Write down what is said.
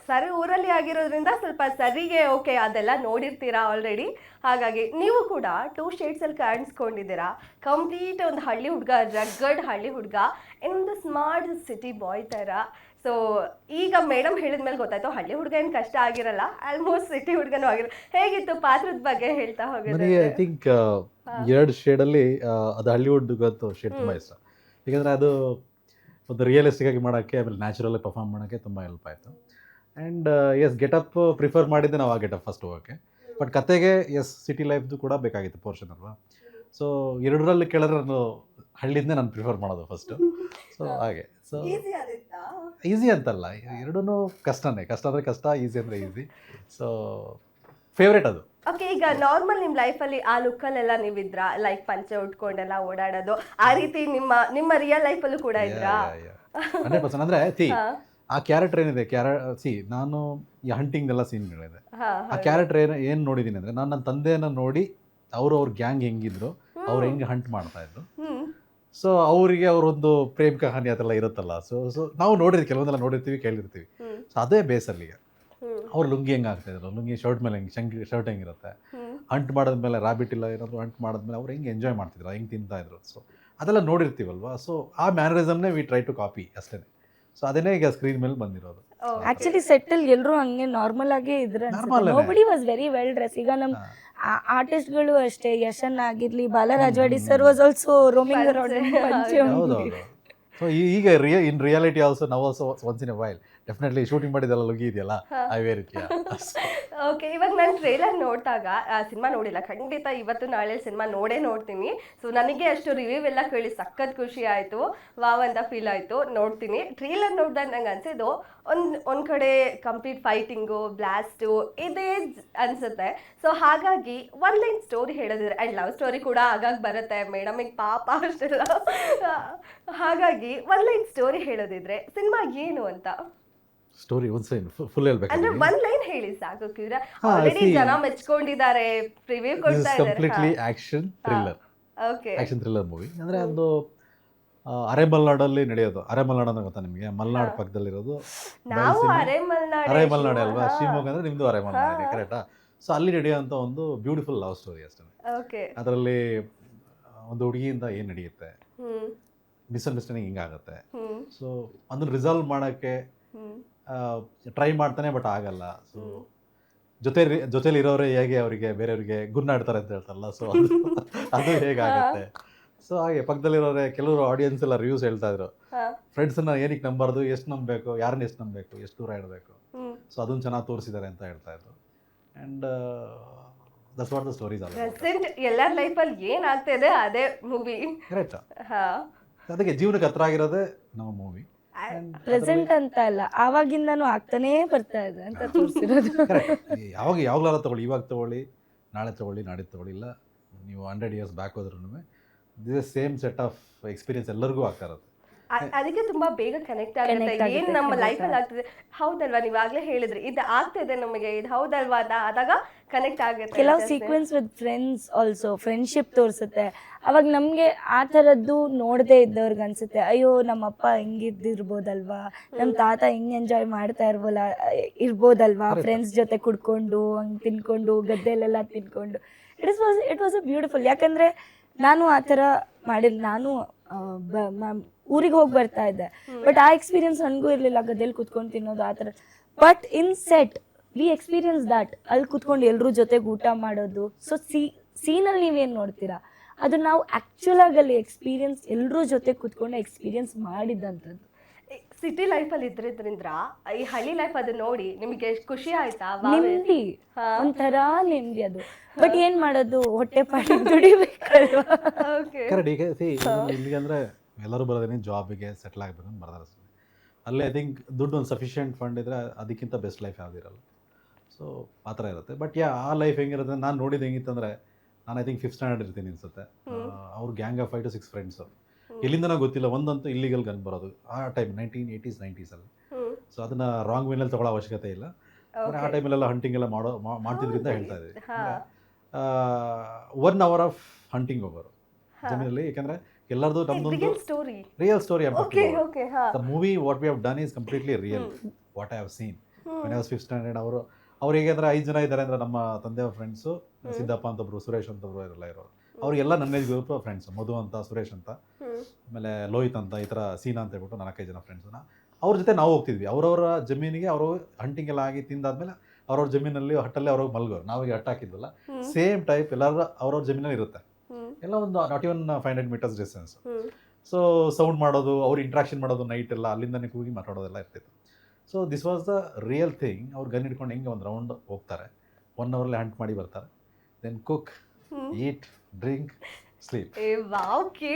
Sir ಊರಲ್ಲಿ ಆಗಿರೋದ್ರಿಂದ ಸ್ವಲ್ಪ ಸರಿಗೆ ಓಕೆ ಅದೆಲ್ಲ ನೋಡಿರ್ತೀರಾ ಆಲ್ರೆಡಿ. ಹಾಗಾಗಿ ನೀವು ಕೂಡ 2 ಶೇಡ್ಸ್ ಅಲ್ಲಿ ಕಾಣಿಸ್ಕೊಂಡಿದ್ದೀರಾ. ಕಂಪ್ಲೀಟ್ ಒಂದು ಹಳ್ಳಿ ಹುಡುಗ, ರಗ್ಗಡ್ ಹಳ್ಳಿ ಹುಡುಗ, ಇನ್ನೊಂದು ಸ್ಮಾರ್ಟ್ ಸಿಟಿ ಬಾಯ್ ತರ. ಸೊ ಈಗ ಮೇಡಮ್ ಹೇಳಿದ್ಮೇಲೆ ಗೊತ್ತಾಯ್ತು ಹಳ್ಳಿ ಹುಡುಗ ಏನು ಕಷ್ಟ ಆಗಿರಲ್ಲ, ಆಲ್ಮೋಸ್ಟ್ ಸಿಟಿ ಹುಡುಗನೂ ಆಗಿರಲ್ಲ. ಹೇಗಿತ್ತು ಪಾತ್ರದ ಬಗ್ಗೆ ಹೇಳ್ತಾ ನನಗೆ ಹೋಗಿದ್ರೆ? ಐ ಥಿಂಕ್ 2 ಶೇಡಲ್ಲಿ ಅದು ಹಳ್ಳಿವುಡ್ ಗೊತ್ತು ಶೇಡ್ ತುಂಬ ಇಷ್ಟ. ಯಾಕಂದರೆ ಅದು ಒಂದು ರಿಯಲಿಸ್ಟಿಕ್ ಆಗಿ ಮಾಡೋಕ್ಕೆ, ಆಮೇಲೆ ನ್ಯಾಚುರಲ್ ಪರ್ಫಾರ್ಮ್ ಮಾಡೋಕ್ಕೆ ತುಂಬ ಹೆಲ್ಪ್ ಆಯಿತು. ಆ್ಯಂಡ್ ಎಸ್ ಗೆಟಪ್ ಪ್ರಿಫರ್ ಮಾಡಿದ್ದೆ ನಾವು ಆ ಗೆಟಪ್ ಫಸ್ಟ್ ಹೋಗೋಕ್ಕೆ. ಬಟ್ ಕತೆಗೆ ಎಸ್ ಸಿಟಿ ಲೈಫ್ದು ಕೂಡ ಬೇಕಾಗಿತ್ತು ಪೋರ್ಷನ್ ಅಲ್ವಾ. ಸೊ ಎರಡರಲ್ಲಿ ಕೇಳಿದ್ರೆ ನಾನು ಹಳ್ಳಿಂದೇ ನಾನು ಪ್ರಿಫರ್ ಮಾಡೋದು ಫಸ್ಟು. ಸೊ ಹಾಗೆ ಸೊ ಈಸಿ ಅಂತಲ್ಲ, ಎರಡೂ ಕಷ್ಟನೇ. ಕಷ್ಟ ಅಂದರೆ ಕಷ್ಟ, ಈಸಿ ಅಂದರೆ ಈಸಿ. ಸೊ ಫೇವ್ರೇಟ್ ಅದು. ಓಕೆ, ಈಗ ನಾರ್ಮಲ್ ನಿಮ್ಮ ಲೈಫಲ್ಲಿ ಆ ಲುಕ್ಕಲ್ಲೆಲ್ಲ ನೀವಿದ್ರ, ಲೈಕ್ ಪಂಚೆ ಉಟ್ಕೊಂಡೆಲ್ಲ ಓಡಾಡೋದು, ಆ ರೀತಿ ನಿಮ್ಮ ರಿಯಲ್ ಲೈಫಲ್ಲೂ ಕೂಡ ಇದ್ರಾ? 100% ಅಂದರೆ ಆ ಕ್ಯಾರೆಕ್ಟರ್ ಏನಿದೆ, ನಾನು ಈ ಹಂಟಿಂಗ್ ಎಲ್ಲ ಸೀನ್ಗಳಿದೆ. ಆ ಕ್ಯಾರೆಕ್ಟರ್ ಏನು ನೋಡಿದ್ದೀನಿ ಅಂದರೆ, ನಾನು ನನ್ನ ತಂದೆಯನ್ನು ನೋಡಿ ಅವ್ರ ಗ್ಯಾಂಗ್ ಹೆಂಗಿದ್ರು, ಅವ್ರು ಹೆಂಗೆ ಹಂಟ್ ಮಾಡ್ತಾಯಿದ್ರು. ಸೊ ಅವರಿಗೆ ಅವರೊಂದು ಪ್ರೇಮ್ ಕಹಾನಿ ಅದೆಲ್ಲ ಇರುತ್ತಲ್ಲ. ಸೊ ನಾವು ನೋಡಿರ್ತೀವಿ, ಕೆಲವೊಂದೆಲ್ಲ ನೋಡಿರ್ತೀವಿ, ಕೇಳಿರ್ತೀವಿ. ಸೊ ಅದೇ ಬೇಸಲ್ಲಿಗೆ ಅವ್ರು ಲುಂಗಿ ಹೆಂಗೆ ಆಗ್ತಾಯಿದ್ರು, ಲುಂಗಿ ಶರ್ಟ್ ಮೇಲೆ ಹೆಂಗೆ ಶರ್ಟ್ ಹೆಂಗಿರುತ್ತೆ, ಹಂಟ್ ಮಾಡಿದ್ಮೇಲೆ ರ್ಯಾಬಿಟ್ ಇಲ್ಲ ಏನಾದರೂ ಹಂಟ್ ಮಾಡಿದ್ಮೇಲೆ ಅವ್ರು ಹೆಂಗೆ ಎಂಜಾಯ್ ಮಾಡ್ತಿದ್ರು, ಹೆಂಗೆ ತಿಂತಾಯಿದ್ರು. ಸೊ ಅದೆಲ್ಲ ನೋಡಿರ್ತೀವಲ್ವ. ಸೊ ಆ ಮ್ಯಾನರಿಸಮ್ನೇ ವಿ ಟ್ರೈ ಟು ಕಾಪಿ ಅಷ್ಟೇ. ಸೊ ಅದನ್ನೇ ಈಗ ಸ್ಕ್ರೀನ್ ಮೇಲೆ ಬಂದಿರೋದು. ಆಕ್ಚುಲಿ ಸೆಟ್ಟಲ್ ಎಲ್ಲರೂ ಹಂಗೆ ನಾರ್ಮಲ್ ಆಗೇ ಇದ್ರೆ nobody was very well dress. ಈಗ ನಮ್ಮ ಆರ್ಟಿಸ್ಟ್ಗಳು ಅಷ್ಟೇ, ಯಶನ್ ಆಗಿರ್ಲಿ, Balarajwadi sir was also roaming around. So ಈಗ ಇನ್ ರಿಯಾಲಿಟಿ ಆಲ್ಸೋ ನಾವು also once in a while definitely shooting ಮಾಡಿದೆಲ್ಲ ಲುಗಿ ಇದೆಯಲ್ಲ, ಐ ವೇರ್ ಇಟ್. ಓಕೆ, ಇವಾಗ ನಾನು ಟ್ರೇಲರ್ ನೋಡಿದಾಗ, ಸಿನಿಮಾ ನೋಡಿಲ್ಲ, ಖಂಡಿತ ಇವತ್ತು ನಾಳೆ ಸಿನಿಮಾ ನೋಡ್ತೀನಿ. ಸೊ ನನಗೆ ಅಷ್ಟು ರಿವ್ಯೂ ಎಲ್ಲ ಕೇಳಿ ಸಖತ್ ಖುಷಿ ಆಯಿತು, ವಾವ್ ಅಂತ ಫೀಲ್ ಆಯಿತು. ನೋಡ್ತೀನಿ. ಟ್ರೇಲರ್ ನೋಡಿದಾಗ ನಂಗೆ ಅನ್ಸಿದ್ದು ಒಂದು ಕಡೆ ಕಂಪ್ಲೀಟ್ ಫೈಟಿಂಗು, ಬ್ಲಾಸ್ಟು ಇದೇ ಅನ್ಸುತ್ತೆ. ಸೊ ಹಾಗಾಗಿ ಒನ್ ಲೈನ್ ಸ್ಟೋರಿ ಹೇಳೋದಿದ್ರೆ, ಆ್ಯಂಡ್ ಲವ್ ಸ್ಟೋರಿ ಕೂಡ ಆಗಾಗ ಬರುತ್ತೆ ಮೇಡಮಿಗೆ, ಪಾಪ ಅಷ್ಟೆಲ್ಲ. ಹಾಗಾಗಿ ಒನ್ ಲೈನ್ ಸ್ಟೋರಿ ಹೇಳೋದಿದ್ರೆ ಸಿನಿಮಾ ಏನು ಅಂತ? ಸ್ಟೋರಿ ಫುಲ್ ಹೇಳ್ಬೇಕು ಅಂದ್ರೆ ಒನ್ ಲೈನ್ ಹೇಳಿ ಸಾಕು. ಆಲ್ರೆಡಿ ಜನ ಮೆಚ್ಕೊಂಡಿದ್ದಾರೆ, ಪ್ರಿವ್ಯೂ ಕೊಡ್ತಾ ಇದ್ದಾರೆ. Completely action thriller. Okay, action thriller movie. ಅಂದರೆ ಒಂದು ಅರೆಮಲ್ನಾಡಲ್ಲಿ ನಡೆಯೋದು. ಅರೆಮಲ್ನಾಡು ಅಂದ್ರೆ ಗೊತ್ತಾ ನಿಮಗೆ? ಮಲ್ನಾಡು ಪಕ್ಕದಲ್ಲಿರೋದು. ನಾವು ಅರೆಮಲ್ನಾಡು ಅಲ್ವಾ? ಶಿವಮೊಗ್ಗ ಅಂದರೆ ನಿಮ್ಮದು ಅರೆಮಲ್ನಾಡು, ಕರೆಕ್ಟಾ? ಸೊ ಅಲ್ಲಿ ನಡೆಯೋಂಥ ಒಂದು ಬ್ಯೂಟಿಫುಲ್ ಲವ್ ಸ್ಟೋರಿ ಅಷ್ಟೇ. ಓಕೆ, ಅದರಲ್ಲಿ ಒಂದು ಹುಡುಗಿಯಿಂದ ಏನು ನಡೆಯುತ್ತೆ, ಮಿಸ್ಅಂಡರ್ಸ್ಟ್ಯಾಂಡಿಂಗ್ ಹಿಂಗಾಗುತ್ತೆ. ಸೊ ಅದನ್ನು ರಿಸಾಲ್ವ್ ಮಾಡೋಕ್ಕೆ ಟ್ರೈ ಮಾಡ್ತಾನೆ, ಬಟ್ ಆಗಲ್ಲ. ಸೊ ಜೊತೆಲಿ ಇರೋರೇ ಹೇಗೆ ಅವರಿಗೆ ಬೇರೆಯವ್ರಿಗೆ ಗುನ್ನಾಡ್ತಾರೆ ಅಂತ ಹೇಳ್ತಾರಲ್ಲ, ಸೊ ಅದು ಹೇಗಾಗುತ್ತೆ. ಸೊ ಹಾಗೆ ಪಕ್ಕದಲ್ಲಿರೋರೆ ಕೆಲವರು ಆಡಿಯನ್ಸ್ ಎಲ್ಲ ರಿವ್ಯೂಸ್ ಹೇಳ್ತಾ ಇದ್ರು, ಫ್ರೆಂಡ್ಸನ್ನ ಏನಕ್ಕೆ ನಂಬಾರ್ದು, ಎಷ್ಟು ನಂಬಬೇಕು, ಯಾರನ್ನ ಎಷ್ಟು ನಂಬಬೇಕು, ಎಷ್ಟು ದೂರ ಇಡಬೇಕು. ಸೊ ಅದನ್ನು ಚೆನ್ನಾಗಿ ತೋರಿಸಿದ್ದಾರೆ ಅಂತ ಹೇಳ್ತಾ ಇದ್ರು. And that's what the stories all. Present ಎಲ್ಲರ ಲೈಫಲ್ಲಿ ಏನಾಗ್ತಾ ಇದೆ ಅದೇ ಮೂವಿ. ಕರೆಕ್ಟ್. ಅದಕ್ಕೆ ಜೀವನಕ್ಕೆ ಹತ್ರ ಆಗಿರೋದೇ ನಮ್ಮ ಮೂವಿ. ಪ್ರೆಸೆಂಟ್ ಅಂತ ಅಲ್ಲ, ಆವಾಗಿಂದನೂ ಆಗ್ತಾನೇ ಬರ್ತಾ ಇದೆ ಅಂತ ತೋರಿಸಿರೋದು. ಯಾವಾಗಲಾರ ತಗೊಳ್ಳಿ, ಇವಾಗ ತಗೊಳ್ಳಿ, ನಾಳೆ ತಗೊಳ್ಳಿ, ನಾಡಿದ್ದು ತಗೊಳ್ಳಿ, ಇಲ್ಲ ನೀವು 100 years ಬ್ಯಾಕ್ ಹೋದ್ರೂ this same set of experience ಎಲ್ಲರಿಗೂ ಆಗ್ತಾ ಇರುತ್ತೆ. ಅದಕ್ಕೆ ತುಂಬಾ ಬೇಗ ಕನೆಕ್ಟ್ ಆಗುತ್ತೆ. ಏನು ನಮ್ಮ ಲೈಫಲ್ಲಿ ಆಗ್ತಿದೆ, ಹೌದಲ್ವಾ, ನೀವಾಗಲೇ ಹೇಳಿದ್ರಿ ಇದು ಆಗ್ತಿದೆ ನಮಗೆ, ಇದು ಹೌದಲ್ವಾ ಅಂತ ಆದಾಗ ಕನೆಕ್ಟ್ ಆಗುತ್ತೆ. ಕೆಲವು sequence with friends also, friendship ತೋರಿಸುತ್ತೆ. ಅವಾಗ ನಮಗೆ ಆ ಥರದ್ದು ನೋಡದೇ ಇದ್ದವ್ರಿಗೆ ಅನ್ಸುತ್ತೆ, ಅಯ್ಯೋ ನಮ್ಮಪ್ಪ ಹಿಂಗಿದ್ದಿರ್ಬೋದಲ್ವಾ, ನಮ್ಮ ತಾತ ಹಿಂಗೆ ಎಂಜಾಯ್ ಮಾಡ್ತಾ ಇರ್ಬೋದಲ್ವಾ, ಫ್ರೆಂಡ್ಸ್ ಜೊತೆ ಕುಡ್ಕೊಂಡು ಹಂಗೆ ತಿನ್ಕೊಂಡು ಗದ್ದೆಲೆಲ್ಲ ತಿನ್ಕೊಂಡು. It was a beautiful. ಯಾಕಂದರೆ ನಾನು ಆ ಥರ ಮಾಡಿಲ್ಲ. ನಾನು ಊರಿಗೆ ಹೋಗಿ ಬರ್ತಾ ಇದ್ದೆ, ಬಟ್ ಆ ಎಕ್ಸ್ಪೀರಿಯನ್ಸ್ ನನಗೂ ಇರಲಿಲ್ಲ, ಗದ್ದೆಲಿ ಕುತ್ಕೊಂಡು ತಿನ್ನೋದು ಆ ಥರ. But in set V experience that. ಅಲ್ಲಿ ಕುತ್ಕೊಂಡು ಎಲ್ಲರೂ ಜೊತೆಗೆ ಊಟ ಮಾಡೋದು. ಸೊ ಸೀನಲ್ಲಿ ನೀವೇನು ನೋಡ್ತೀರಾ, ಅದು ನಾವು ಆ್ಯಕ್ಚುಲಾಗಿ ಅಲ್ಲಿ ಎಕ್ಸ್ಪೀರಿಯನ್ಸ್ ಎಲ್ಲರೂ ಜೊತೆ ಕುತ್ಕೊಂಡು ಎಕ್ಸ್ಪೀರಿಯನ್ಸ್ ಮಾಡಿದ್ದಂಥದ್ದು. ಸಿಟಿ ಲೈಫಲ್ಲಿ ಇದ್ರಿದ್ರಿಂದ ಈ ಹಳ್ಳಿ ಲೈಫ್ ಅದು ನೋಡಿ ನಿಮಗೆ ಖುಷಿ ಆಯ್ತಾ? ನೆಮ್ಮದಿ, ಒಂಥರ ನೆಮ್ಮದಿ ಅದು. ಬಟ್ ಏನು ಮಾಡೋದು, ಹೊಟ್ಟೆ ಪಾಟಿ ದುಡಿಬೇಕಲ್ವಾ. ಕರೆಕ್ಟ್. ಈಗ ಇಲ್ಲಿಗೆ ಅಂದರೆ ಎಲ್ಲರೂ ಬರೋದೇನೆ ಜಾಬಿಗೆ ಸೆಟ್ಲ್ ಆಗಬೇಕು ಅಂತ ಬರ್ತಾರೆ. ಅಲ್ಲೇ ಐ ಥಿಂಕ್ ದುಡ್ಡು ಒಂದು ಸಫಿಷಿಯೆಂಟ್ ಫಂಡ್ ಇದ್ದರೆ ಅದಕ್ಕಿಂತ ಬೆಸ್ಟ್ ಲೈಫ್ ಯಾವುದಿರಲ್ಲ. ಸೊ ಆ ಥರ ಇರುತ್ತೆ. ಬಟ್ ಆ ಲೈಫ್ ಹೆಂಗಿರುತ್ತೆ, ನಾನು ನೋಡಿದ್ದು ಹೆಂಗಿತ್ತಂದರೆ, ನಾನು ಐ ಥಿಂಕ್ 5th ಸ್ಟ್ಯಾಂಡರ್ಡ್ ಇರ್ತೀನಿ ಅನಿಸುತ್ತೆ. ಅವ್ರ ಗ್ಯಾಂಗ್ ಆಫ್ 5 to 6 ಫ್ರೆಂಡ್ಸು. ಎಲ್ಲಿಂದ ನಾವು ಗೊತ್ತಿಲ್ಲ, ಒಂದಂತೂ ಇಲ್ಲಿಗಲ್ ಗನ್ ಬರೋದು ಆ ಟೈಮ್ 1980s 90s ಅಲ್ಲಿ. ಸೊ ಅದನ್ನು ರಾಂಗ್ ವೇನಲ್ಲಿ ತೊಗೊಳ್ಳೋ ಅವಶ್ಯಕತೆ ಇಲ್ಲ. ಆ ಟೈಮಲ್ಲೆಲ್ಲ ಹಂಟಿಂಗ್ ಎಲ್ಲ ಮಾಡ್ತಿದ್ರಿಂದ ಹೇಳ್ತಾ ಇದ್ದೀವಿ. 1 hour ಆಫ್ ಹಂಟಿಂಗ್ ಹೋಗೋರು ಜಮೀನಲ್ಲಿ. ಯಾಕಂದರೆ ಎಲ್ಲರದು ನಮ್ಮದೊಂದು real story. The movie what we have done is completely real. What I have seen when I was 5th standard. ಅವ್ರು ಹೇಗೆ ಅಂದರೆ 5 ಜನ ಇದ್ದಾರೆ ಅಂದರೆ ನಮ್ಮ ತಂದೆಯವ್ರ ಫ್ರೆಂಡ್ಸು, ಸಿದ್ದಪ್ಪ ಅಂತೊಬ್ರು, ಸುರೇಶ್ ಅಂತೊಬ್ರು ಎಲ್ಲ ಇರೋರು. ಅವ್ರಿಗೆಲ್ಲ ನನ್ನ ಏಜ್ ಗ್ರೂಪ್ ಫ್ರೆಂಡ್ಸ್, ಮಧು ಅಂತ, ಸುರೇಶ್ ಅಂತ, ಆಮೇಲೆ ಲೋಹಿತ್ ಅಂತ, ಈ ಥರ ಸೀನಾ ಅಂತ ಹೇಳ್ಬಿಟ್ಟು 4-5 ಜನ ಫ್ರೆಂಡ್ಸನ್ನ. ಅವ್ರ ಜೊತೆ ನಾವು ಹೋಗ್ತಿದ್ವಿ. ಅವರವರ ಜಮೀನಿಗೆ ಅವರು ಹಂಟಿಂಗ್ ಎಲ್ಲ ಆಗಿ ತಿಂದಾದ್ಮೇಲೆ ಅವ್ರವ್ರ ಜಮೀನಲ್ಲಿ ಹಟ್ಟಲ್ಲಿ ಅವ್ರಿಗೆ ಮಲ್ಗೋರು. ನಾವೀಗ ಹಟ್ಟು ಹಾಕಿದ್ವಲ್ಲ, ಸೇಮ್ ಟೈಪ್ ಎಲ್ಲರೂ ಅವ್ರವ್ರ ಜಮೀನಲ್ಲಿ ಇರುತ್ತೆ. ಎಲ್ಲ ಒಂದು not even 500 metres distance. So sound ಮಾಡೋದು, ಅವ್ರು ಇಂಟ್ರಾಕ್ಷನ್ ಮಾಡೋದು, ನೈಟ್ ಎಲ್ಲ ಅಲ್ಲಿಂದನೇ ಕೂಗಿ ಮಾತಾಡೋದೆಲ್ಲ ಇರ್ತಿತ್ತು. So this was the real thing. ಅವ್ರು ಗನ್ ಹಿಡ್ಕೊಂಡು ಹೆಂಗೆ ಒಂದು ರೌಂಡ್ ಹೋಗ್ತಾರೆ, 1 ಅವರ್ಲೆ ಹಂಟ್ ಮಾಡಿ ಬರ್ತಾರೆ, ದೆನ್ ಕುಕ್, ಈಟ್, ಡ್ರಿಂಕ್, ಸ್ಲೀಪ್. ವಾವ್